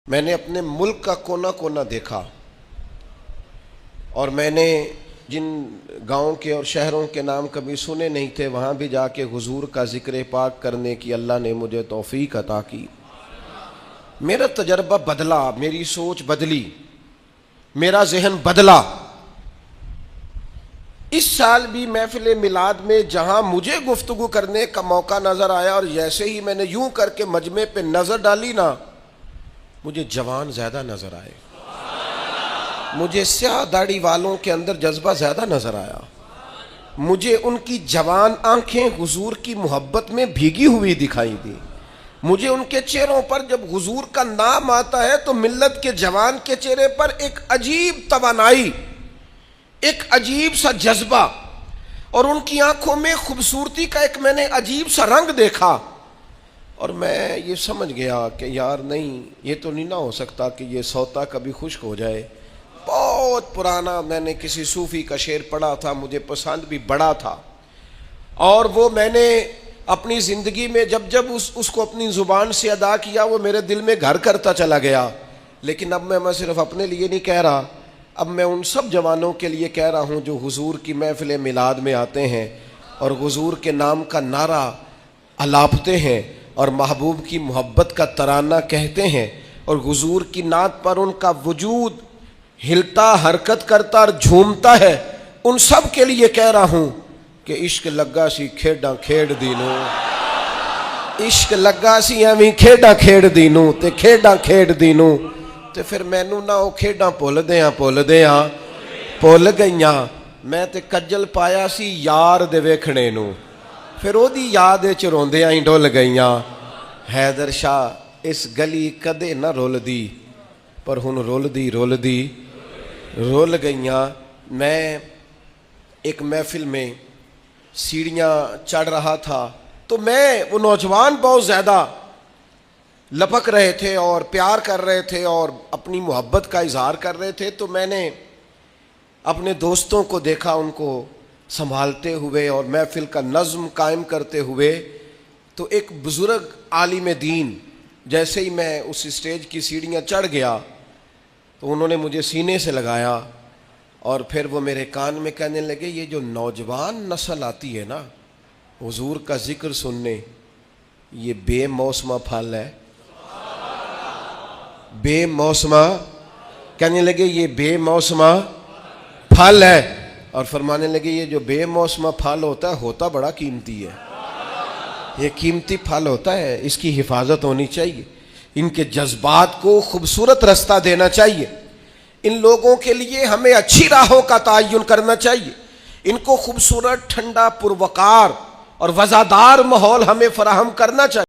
میں نے اپنے ملک کا کونا کونا دیکھا، اور میں نے جن گاؤں کے اور شہروں کے نام کبھی سنے نہیں تھے وہاں بھی جا کے حضور کا ذکر پاک کرنے کی اللہ نے مجھے توفیق عطا کی۔ میرا تجربہ بدلا، میری سوچ بدلی، میرا ذہن بدلا۔ اس سال بھی محفل میلاد میں جہاں مجھے گفتگو کرنے کا موقع نظر آیا، اور جیسے ہی میں نے یوں کر کے مجمع پہ نظر ڈالی نا، مجھے جوان زیادہ نظر آئے، مجھے سیاہ داڑھی والوں کے اندر جذبہ زیادہ نظر آیا، مجھے ان کی جوان آنکھیں حضور کی محبت میں بھیگی ہوئی دکھائی دی، مجھے ان کے چہروں پر جب حضور کا نام آتا ہے تو ملت کے جوان کے چہرے پر ایک عجیب توانائی، ایک عجیب سا جذبہ، اور ان کی آنکھوں میں خوبصورتی کا ایک میں نے عجیب سا رنگ دیکھا، اور میں یہ سمجھ گیا کہ یار نہیں، یہ تو نہیں نہ ہو سکتا کہ یہ سوتا کبھی خشک ہو جائے۔ بہت پرانا میں نے کسی صوفی کا شعر پڑھا تھا، مجھے پسند بھی بڑا تھا، اور وہ میں نے اپنی زندگی میں جب جب اس کو اپنی زبان سے ادا کیا وہ میرے دل میں گھر کرتا چلا گیا۔ لیکن اب میں صرف اپنے لیے نہیں کہہ رہا، اب میں ان سب جوانوں کے لیے کہہ رہا ہوں جو حضور کی محفل میلاد میں آتے ہیں اور حضور کے نام کا نعرہ الاپتے ہیں اور محبوب کی محبت کا ترانہ کہتے ہیں، اور حضور کی نعت پر ان کا وجود ہلتا، حرکت کرتا اور جھومتا ہے، ان سب کے لیے کہہ رہا ہوں کہ عشق لگا سی کھیڈاں کھیڈ دینوں، عشق لگا سی ایویں کھیڈاں کھیڈ دینوں تے کھیڈاں کھیڈ دینوں، تے پھر مینوں نہ او کھیڈاں بھول گئیاں، میں تے کجل پایا سی یار دے ویکھنے نوں، پھر او دی یاد وچ روندیاں ہی ڈول گئیاں۔ حیدر شاہ اس گلی کدے نہ رول دی، پر ہن رول دی رول گئیاں۔ میں ایک محفل میں سیڑھیاں چڑھ رہا تھا تو میں وہ نوجوان بہت زیادہ لپک رہے تھے اور پیار کر رہے تھے اور اپنی محبت کا اظہار کر رہے تھے، تو میں نے اپنے دوستوں کو دیکھا ان کو سنبھالتے ہوئے اور محفل کا نظم قائم کرتے ہوئے۔ تو ایک بزرگ عالم دین، جیسے ہی میں اس اسٹیج کی سیڑھیاں چڑھ گیا تو انہوں نے مجھے سینے سے لگایا، اور پھر وہ میرے کان میں کہنے لگے یہ جو نوجوان نسل آتی ہے نا حضور کا ذکر سننے، یہ بے موسمہ پھل ہے، بے موسمہ، کہنے لگے یہ بے موسمہ پھل ہے، اور فرمانے لگے یہ جو بے موسمہ پھل ہوتا بڑا قیمتی ہے، یہ قیمتی پھل ہوتا ہے، اس کی حفاظت ہونی چاہیے، ان کے جذبات کو خوبصورت رستہ دینا چاہیے، ان لوگوں کے لیے ہمیں اچھی راہوں کا تعین کرنا چاہیے، ان کو خوبصورت، ٹھنڈا، پروقار اور وزادار ماحول ہمیں فراہم کرنا چاہیے۔